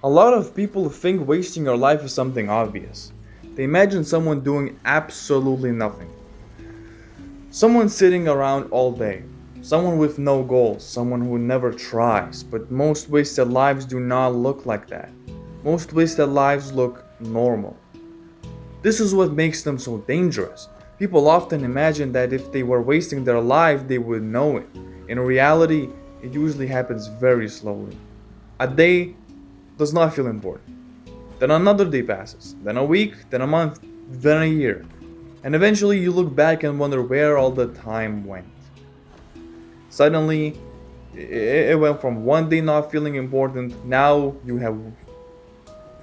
A lot of people think wasting your life is something obvious. They imagine someone doing absolutely nothing. Someone sitting around all day. Someone with no goals. Someone who never tries. But most wasted lives do not look like that. Most wasted lives look normal. This is what makes them so dangerous. People often imagine that if they were wasting their life, they would know it. In reality, it usually happens very slowly. A day does not feel important. Then another day passes, then a week, then a month, then a year. And eventually you look back and wonder where all the time went. Suddenly, it went from one day not feeling important, now you have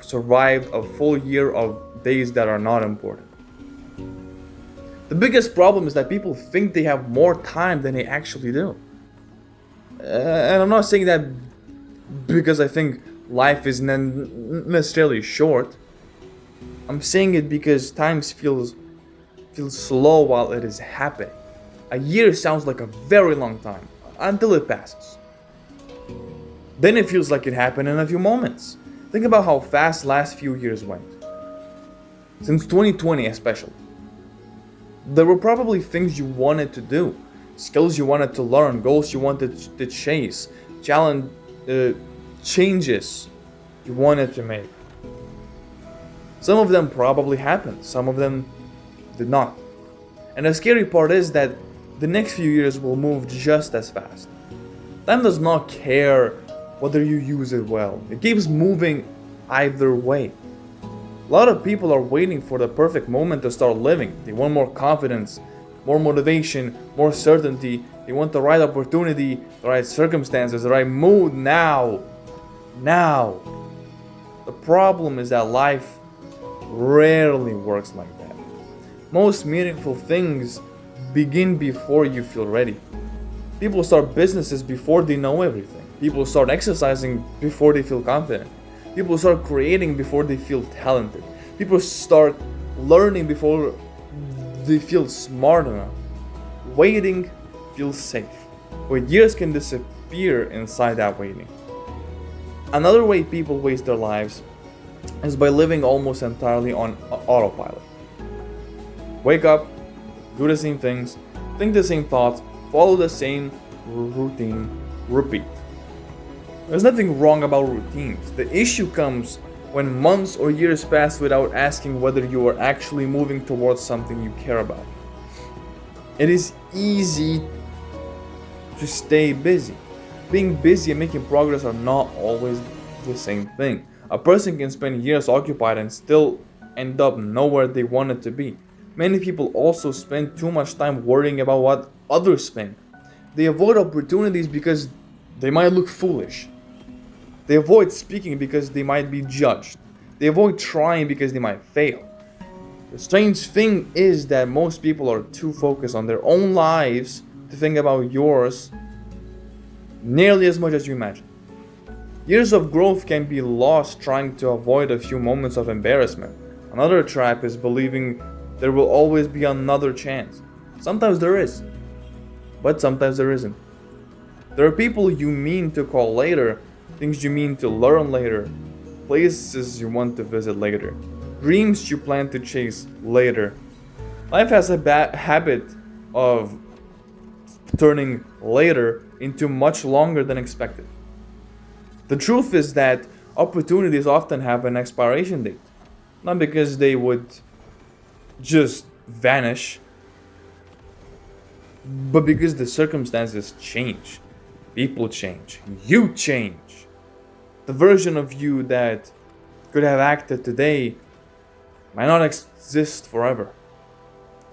survived a full year of days that are not important. The biggest problem is that people think they have more time than they actually do. And I'm not saying that because I think life is necessarily short. I'm saying it because time feels slow while it is happening. A year sounds like a very long time until it passes. Then it feels like it happened in a few moments. Think about how fast last few years went. Since 2020 especially. There were probably things you wanted to do, skills you wanted to learn, goals you wanted to chase, challenge, changes you wanted to make. Some of them probably happened, some of them did not. And the scary part is that the next few years will move just as fast. Time does not care whether you use it well. It keeps moving either way. A lot of people are waiting for the perfect moment to start living. They want more confidence, more motivation, more certainty. They want the right opportunity, the right circumstances, the right mood now. Now. The problem is that life rarely works like that. Most meaningful things begin before you feel ready. People start businesses before they know everything. People start exercising before they feel confident. People start creating before they feel talented. People start learning before they feel smart enough. Waiting feels safe, but years can disappear inside that waiting. Another way people waste their lives is by living almost entirely on autopilot. Wake up, do the same things, think the same thoughts, follow the same routine, repeat. There's nothing wrong about routines. The issue comes when months or years pass without asking whether you are actually moving towards something you care about. It is easy to stay busy. Being busy and making progress are not always the same thing. A person can spend years occupied and still end up nowhere they wanted to be. Many people also spend too much time worrying about what others think. They avoid opportunities because they might look foolish. They avoid speaking because they might be judged. They avoid trying because they might fail. The strange thing is that most people are too focused on their own lives to think about yours nearly as much as you imagine. Years of growth can be lost trying to avoid a few moments of embarrassment. Another trap is believing there will always be another chance. Sometimes there is, but sometimes there isn't. There are people you mean to call later, things you mean to learn later, places you want to visit later, dreams you plan to chase later. Life has a bad habit of turning later into much longer than expected. The truth is that opportunities often have an expiration date, not because they would just vanish, but because the circumstances change. People change. You change. The version of you that could have acted today might not exist forever.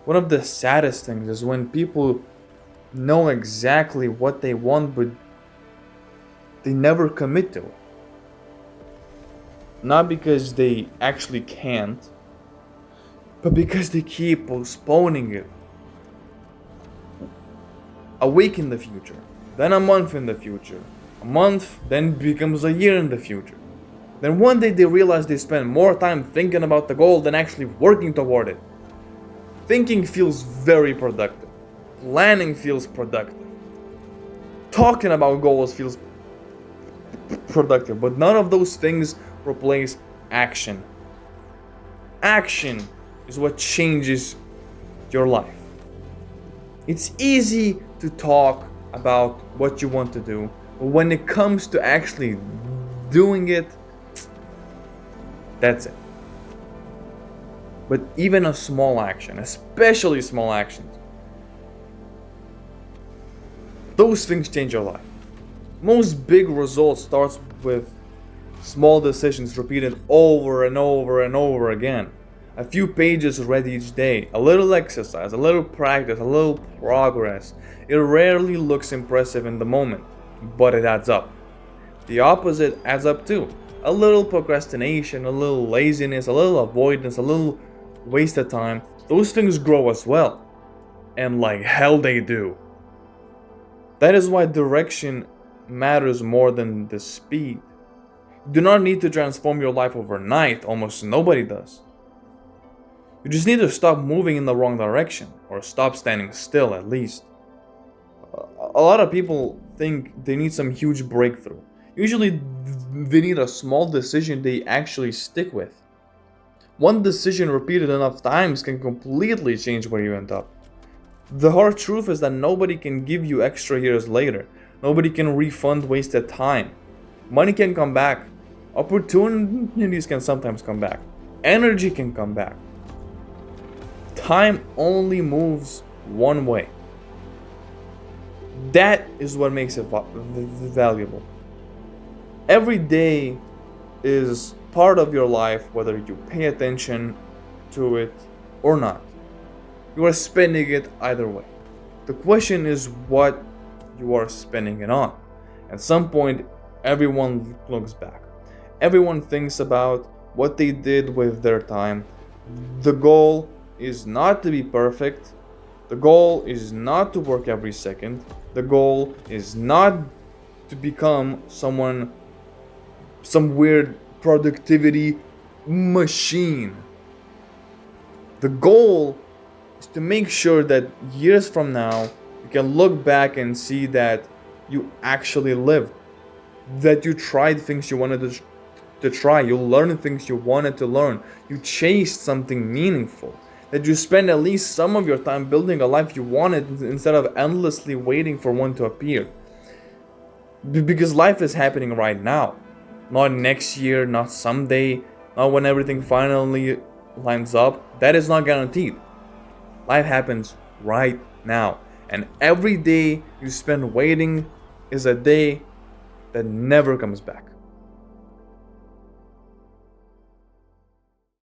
One of the saddest things is when people know exactly what they want, but they never commit to it. Not because they actually can't, but because they keep postponing it. A week in the future, then a month in the future. A month then becomes a year in the future. Then one day they realize they spend more time thinking about the goal than actually working toward it. Thinking feels very productive. Planning feels productive. Talking about goals feels productive, but none of those things replace action. Action is what changes your life. It's easy to talk about what you want to do, but when it comes to actually doing it, that's it. But even a small action, especially small actions, those things change your life. Most big results starts with small decisions repeated over and over and over again. A few pages read each day, a little exercise, a little practice, a little progress. It rarely looks impressive in the moment, but it adds up. The opposite adds up too. A little procrastination, a little laziness, a little avoidance, a little waste of time. Those things grow as well. And like hell they do. That is why direction matters more than the speed. You do not need to transform your life overnight, almost nobody does. You just need to stop moving in the wrong direction, or stop standing still at least. A lot of people think they need some huge breakthrough. Usually they need a small decision they actually stick with. One decision repeated enough times can completely change where you end up. The hard truth is that nobody can give you extra years later. Nobody can refund wasted time. Money can come back. Opportunities can sometimes come back. Energy can come back. Time only moves one way. That is what makes it valuable. Every day is part of your life, whether you pay attention to it or not. You are spending it either way. The question is what you are spending it on. At some point, everyone looks back. Everyone thinks about what they did with their time. The goal is not to be perfect. The goal is not to work every second. The goal is not to become some weird productivity machine. The goal is to make sure that years from now, you can look back and see that you actually lived, that you tried things you wanted to try, you learned things you wanted to learn, you chased something meaningful, that you spend at least some of your time building a life you wanted instead of endlessly waiting for one to appear. Because life is happening right now, not next year, not someday, not when everything finally lines up. That is not guaranteed. Life happens right now, and every day you spend waiting is a day that never comes back.